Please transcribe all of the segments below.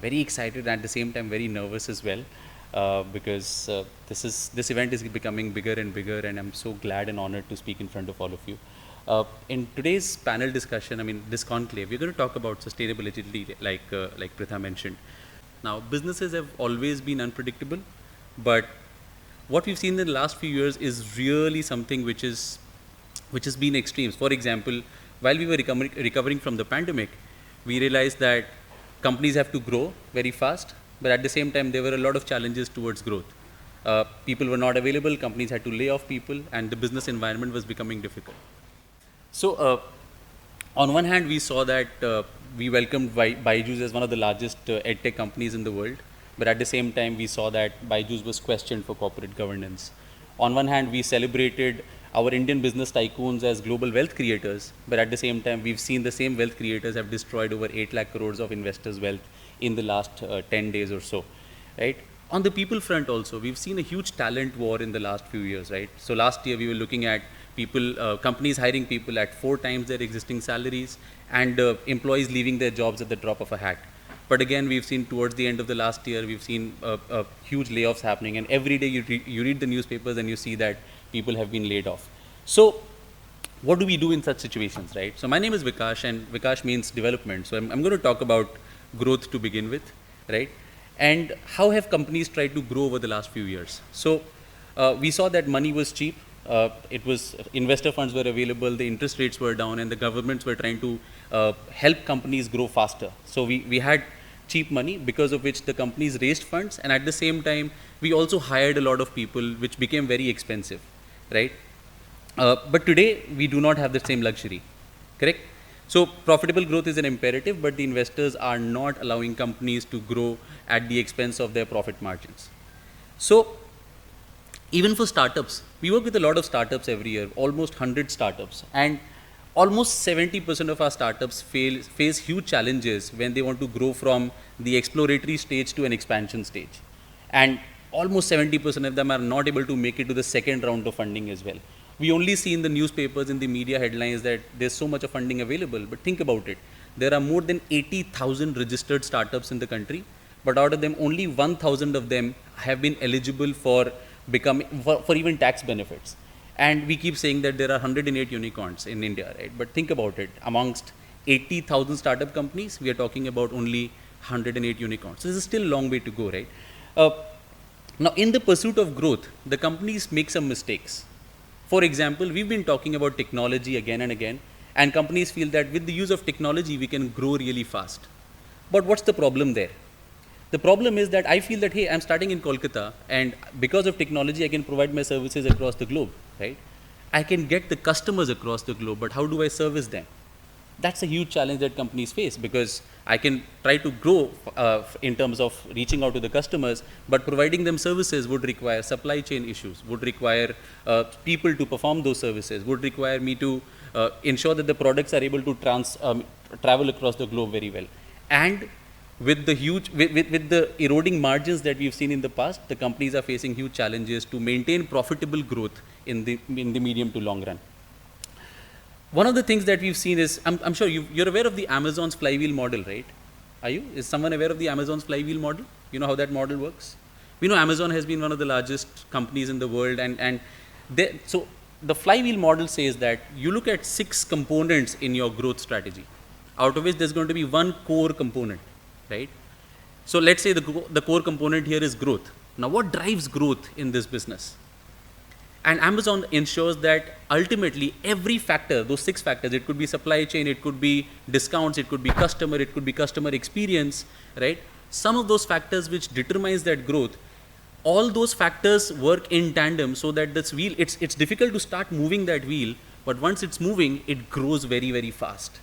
very excited and at the same time very nervous as well, because this event is becoming bigger and bigger, and I'm so glad and honored to speak in front of all of you. In today's panel discussion, I mean this conclave, we're going to talk about sustainability, like Pritha mentioned. Now, businesses have always been unpredictable, but what we've seen in the last few years is really something which has been extremes. For example, while we were recovering from the pandemic, we realized that companies have to grow very fast, but at the same time, there were a lot of challenges towards growth. People were not available, companies had to lay off people, and the business environment was becoming difficult. So, on one hand, we saw that we welcomed Byju's as one of the largest edtech companies in the world, but at the same time, we saw that Byju's was questioned for corporate governance. On one hand, we celebrated our Indian business tycoons as global wealth creators, but at the same time, we've seen the same wealth creators have destroyed over 8 lakh crores of investors' wealth in the last 10 days or so, right? On the people front also, we've seen a huge talent war in the last few years, right? So last year, we were looking at companies hiring people at 4 times their existing salaries, and employees leaving their jobs at the drop of a hat. But again, we've seen towards the end of the last year, we've seen huge layoffs happening, and every day you read the newspapers and you see that people have been laid off. So what do we do in such situations, right? So my name is Vikash, and Vikash means development. So I'm going to talk about growth to begin with, right? And how have companies tried to grow over the last few years? So we saw that money was cheap. Investor funds were available, the interest rates were down, and the governments were trying to help companies grow faster. So we had cheap money, because of which the companies raised funds, and at the same time, we also hired a lot of people, which became very expensive, right? But today, we do not have the same luxury, correct? So profitable growth is an imperative, but the investors are not allowing companies to grow at the expense of their profit margins. So even for startups, we work with a lot of startups every year, almost 100 startups, and almost 70% of our startups face huge challenges when they want to grow from the exploratory stage to an expansion stage. And almost 70% of them are not able to make it to the second round of funding as well. We only see in the newspapers, in the media headlines, that there's so much of funding available, but think about it. There are more than 80,000 registered startups in the country, but out of them, only 1,000 of them have been eligible for even tax benefits. And we keep saying that there are 108 unicorns in India, right? But think about it. Amongst 80,000 startup companies, we are talking about only 108 unicorns. So this is still a long way to go, right? Now, in the pursuit of growth, the companies make some mistakes. For example, we've been talking about technology again and again, and companies feel that with the use of technology, we can grow really fast. But what's the problem there? The problem is that I feel that, hey, I'm starting in Kolkata, and because of technology, I can provide my services across the globe, right? I can get the customers across the globe, but how do I service them? That's a huge challenge that companies face, because I can try to grow in terms of reaching out to the customers, but providing them services would require supply chain issues, would require people to perform those services, would require me to ensure that the products are able to travel across the globe very well. And with the eroding margins that we've seen in the past, the companies are facing huge challenges to maintain profitable growth in the medium to long run. One of the things that we've seen is, I'm sure you're aware of the Amazon's flywheel model, right? Are you? Is someone aware of the Amazon's flywheel model? You know how that model works? We know Amazon has been one of the largest companies in the world, so the flywheel model says that you look at 6 components in your growth strategy, out of which there's going to be one core component, right? So let's say the core component here is growth. Now, what drives growth in this business? And Amazon ensures that ultimately every factor, those 6 factors, it could be supply chain, it could be discounts, it could be customer experience, right? Some of those factors which determines that growth, all those factors work in tandem, so that this wheel, it's difficult to start moving that wheel, but once it's moving, it grows very, very fast.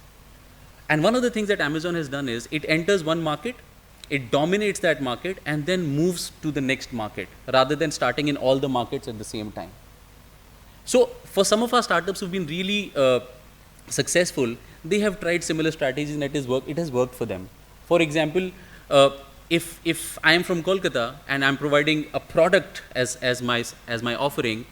And one of the things that Amazon has done is, it enters one market, it dominates that market, and then moves to the next market, rather than starting in all the markets at the same time. So for some of our startups who've been really successful, they have tried similar strategies, and it has worked for them. For example, if I am from Kolkata and I'm providing a product as my offering,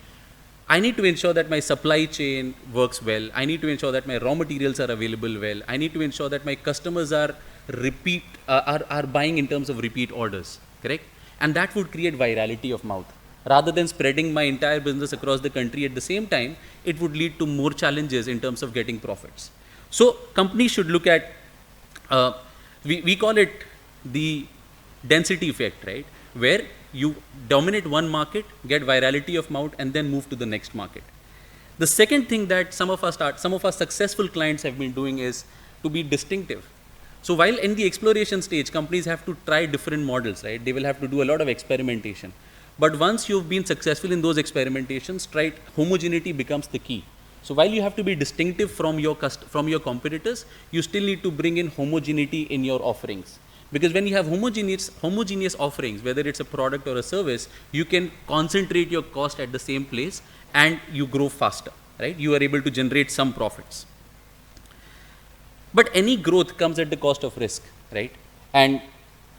I need to ensure that my supply chain works well. I need to ensure that my raw materials are available well. I need to ensure that my customers are buying in terms of repeat orders, correct? And that would create virality of mouth. Rather than spreading my entire business across the country at the same time, it would lead to more challenges in terms of getting profits. So companies should look at, we call it the density effect, right? Where you dominate one market, get virality of mouth, and then move to the next market. The second thing that some of our successful clients have been doing is to be distinctive. So while in the exploration stage, companies have to try different models, right? They will have to do a lot of experimentation. But once you've been successful in those experimentations, right, homogeneity becomes the key. So while you have to be distinctive from your competitors, you still need to bring in homogeneity in your offerings. Because when you have homogeneous offerings, whether it's a product or a service, you can concentrate your cost at the same place and you grow faster, right? You are able to generate some profits. But any growth comes at the cost of risk, right? And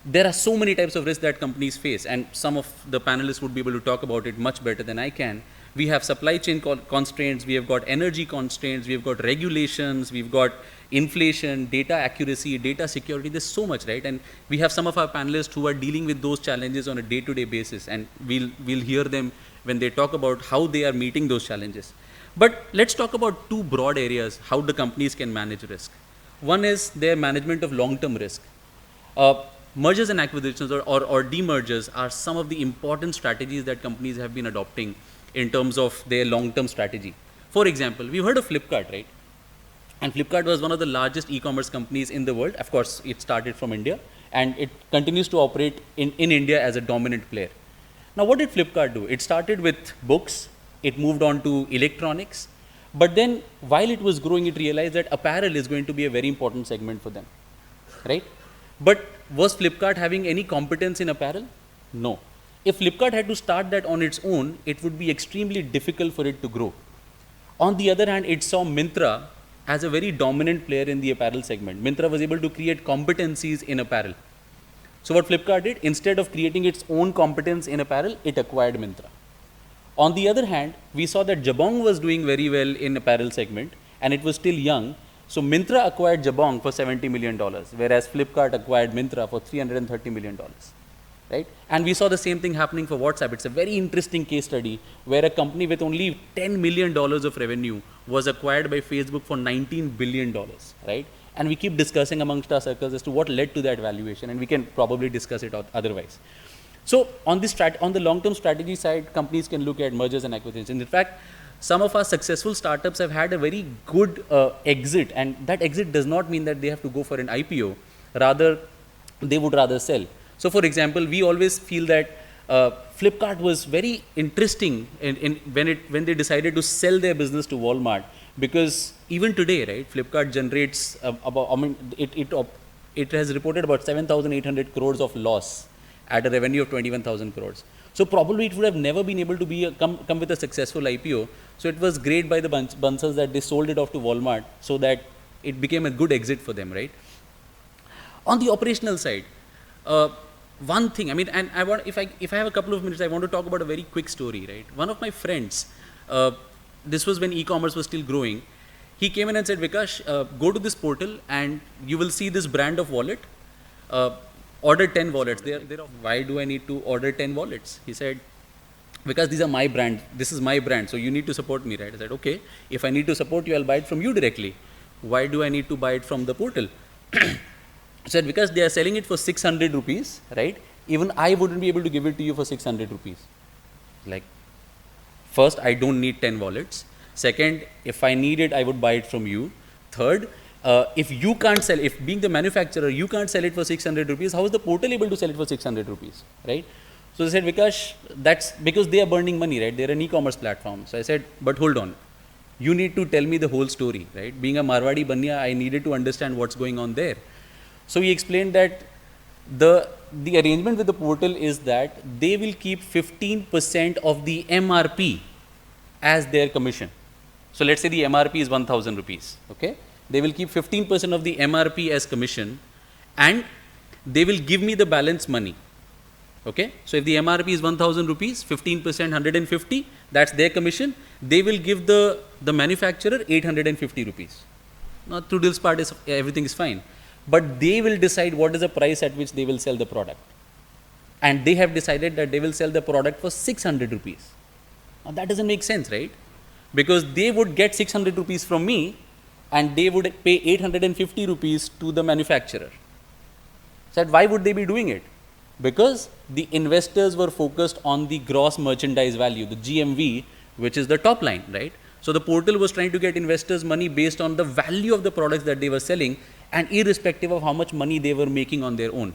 there are so many types of risk that companies face, and some of the panelists would be able to talk about it much better than I can. We have supply chain constraints, we have got energy constraints, we have got regulations, we've got inflation, data accuracy, data security. There's so much, right? And we have some of our panelists who are dealing with those challenges on a day-to-day basis, and we'll hear them when they talk about how they are meeting those challenges. But let's talk about two broad areas how the companies can manage risk. One is their management of long-term risk. Mergers and acquisitions or demergers are some of the important strategies that companies have been adopting in terms of their long-term strategy. For example, we've heard of Flipkart, right? And Flipkart was one of the largest e-commerce companies in the world. Of course, it started from India, and it continues to operate in India as a dominant player. Now, what did Flipkart do? It started with books, it moved on to electronics, but then while it was growing, it realized that apparel is going to be a very important segment for them, right? But was Flipkart having any competence in apparel? No. If Flipkart had to start that on its own, it would be extremely difficult for it to grow. On the other hand, it saw Myntra as a very dominant player in the apparel segment. Myntra was able to create competencies in apparel. So what Flipkart did, instead of creating its own competence in apparel, it acquired Myntra. On the other hand, we saw that Jabong was doing very well in apparel segment, and it was still young. So Myntra acquired Jabong for $70 million, whereas Flipkart acquired Myntra for $330 million, right? And we saw the same thing happening for WhatsApp. It's a very interesting case study where a company with only $10 million of revenue was acquired by Facebook for $19 billion, right? And we keep discussing amongst our circles as to what led to that valuation, and we can probably discuss it otherwise. So on the long-term strategy side, companies can look at mergers and acquisitions. In fact, some of our successful startups have had a very good exit, and that exit does not mean that they have to go for an IPO. Rather, they would rather sell. So for example, we always feel that Flipkart was very interesting when they decided to sell their business to Walmart, because even today, right, Flipkart generates it has reported about 7,800 crores of loss at a revenue of 21,000 crores. So probably it would have never been able to come with a successful IPO. So it was great by the Bansals that they sold it off to Walmart so that it became a good exit for them, right? On the operational side, one thing, I mean, and I want, if I have a couple of minutes, I want to talk about a very quick story, right? One of my friends, this was when e-commerce was still growing. He came in and said, Vikash, go to this portal and you will see this brand of wallet. Order 10 wallets. Why do I need to order 10 wallets? He said, because these are my brand. This is my brand. So you need to support me, right? I said, okay, if I need to support you, I'll buy it from you directly. Why do I need to buy it from the portal? I said, because they are selling it for 600 rupees, right? Even I wouldn't be able to give it to you for 600 rupees. Like, first, I don't need 10 wallets. Second, if I need it, I would buy it from you. Third, if you can't sell, if being the manufacturer, you can't sell it for 600 rupees, how is the portal able to sell it for 600 rupees, right? So they said, Vikash, that's because they are burning money, right? They're an e-commerce platform. So I said, but hold on. You need to tell me the whole story, right? Being a Marwadi Banya, I needed to understand what's going on there. So he explained that the arrangement with the portal is that they will keep 15% of the MRP as their commission. So let's say the MRP is 1,000 rupees, okay? They will keep 15% of the MRP as commission, and they will give me the balance money. Okay, so if the MRP is 1000 rupees, 15%, 150, that's their commission. They will give the manufacturer 850 rupees. Now, Trudil's part is everything is fine, but they will decide what is the price at which they will sell the product. And they have decided that they will sell the product for 600 rupees. Now, that doesn't make sense, right? Because they would get 600 rupees from me and they would pay 850 rupees to the manufacturer. So, why would they be doing it? Because the investors were focused on the gross merchandise value, the GMV, which is the top line, right? So, the portal was trying to get investors money based on the value of the products that they were selling and irrespective of how much money they were making on their own.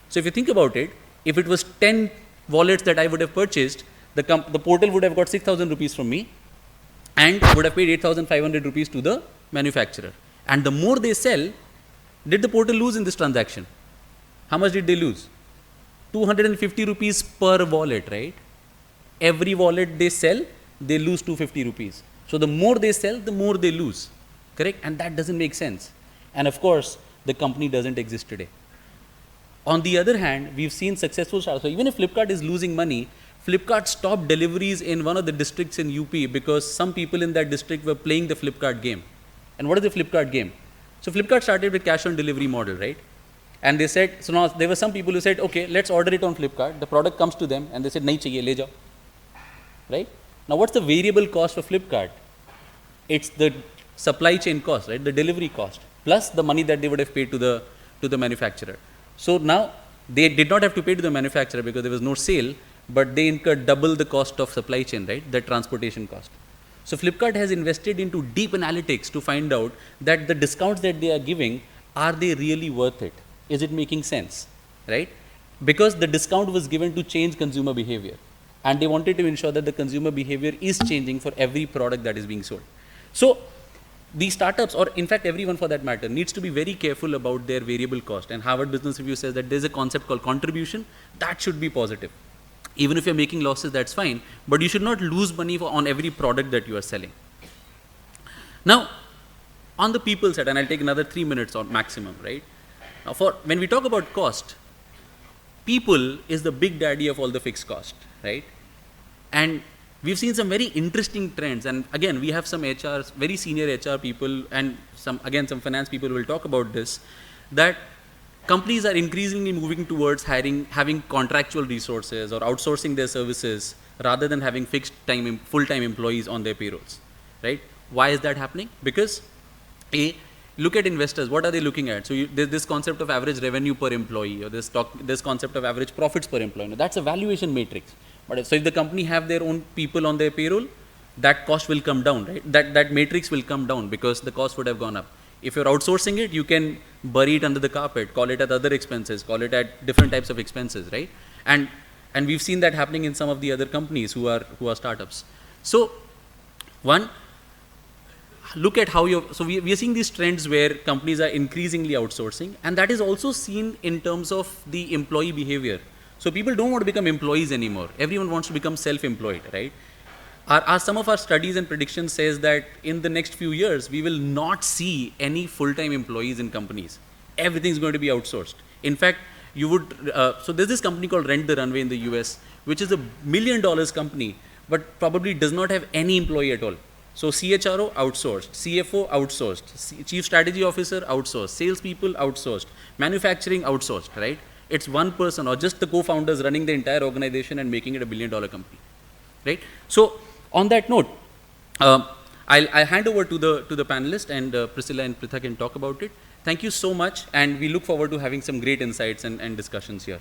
So, if you think about it, if it was 10 wallets that I would have purchased, the portal would have got 6,000 rupees from me and would have paid 8,500 rupees to the manufacturer. And the more they sell, did the portal lose in this transaction? How much did they lose? 250 rupees per wallet, right? Every wallet they sell, they lose 250 rupees. So, the more they sell, the more they lose, correct? And that doesn't make sense. And of course, the company doesn't exist today. On the other hand, we've seen successful startups. So, even if Flipkart is losing money, Flipkart stopped deliveries in one of the districts in UP because some people in that district were playing the Flipkart game. And what is the Flipkart game? So, Flipkart started with cash on delivery model, right? And they said, so now there were some people who said, okay, let's order it on Flipkart. The product comes to them and they said, nahi chahiye, le jao. Right? Now, what's the variable cost for Flipkart? It's the supply chain cost, right? The delivery cost, plus the money that they would have paid to the manufacturer. So, now they did not have to pay to the manufacturer because there was no sale, but they incurred double the cost of supply chain, right? The transportation cost. So, Flipkart has invested into deep analytics to find out that the discounts that they are giving, are they really worth it? Is it making sense, right? Because the discount was given to change consumer behavior and they wanted to ensure that the consumer behavior is changing for every product that is being sold. So, these startups, or in fact everyone for that matter, needs to be very careful about their variable cost, and Harvard Business Review says that there's a concept called contribution that should be positive. Even if you're making losses, that's fine, but you should not lose money on every product that you are selling. Now, on the people side, and I'll take another 3 minutes or maximum, right? Now, when we talk about cost, people is the big daddy of all the fixed cost, right? And we've seen some very interesting trends, and again, we have some HR, very senior HR people, and some finance people will talk about this, that companies are increasingly moving towards having contractual resources or outsourcing their services rather than having full-time employees on their payrolls, right? Why is that happening? Because look at investors, what are they looking at? So, there's this concept of average revenue per employee, or this concept of average profits per employee. Now, that's a valuation matrix. But if the company have their own people on their payroll, that cost will come down, right? That matrix will come down because the cost would have gone up. If you're outsourcing it, you can bury it under the carpet, call it at other expenses, call it at different types of expenses, right? And we've seen that happening in some of the other companies who are startups. So, one, look at how so we are seeing these trends where companies are increasingly outsourcing, and that is also seen in terms of the employee behavior. So, people don't want to become employees anymore. Everyone wants to become self-employed, right? Some of our studies and predictions says that in the next few years, we will not see any full-time employees in companies. Everything's going to be outsourced. In fact, you would, so there's this company called Rent the Runway in the US, which is $1 million company, but probably does not have any employee at all. So, CHRO outsourced, CFO outsourced, Chief Strategy Officer outsourced, salespeople outsourced, manufacturing outsourced, right? It's one person or just the co-founders running the entire organization and making it $1 billion company, right? So, on that note, I'll hand over to the panelists, and Priscilla and Pritha can talk about it. Thank you so much, and we look forward to having some great insights and discussions here.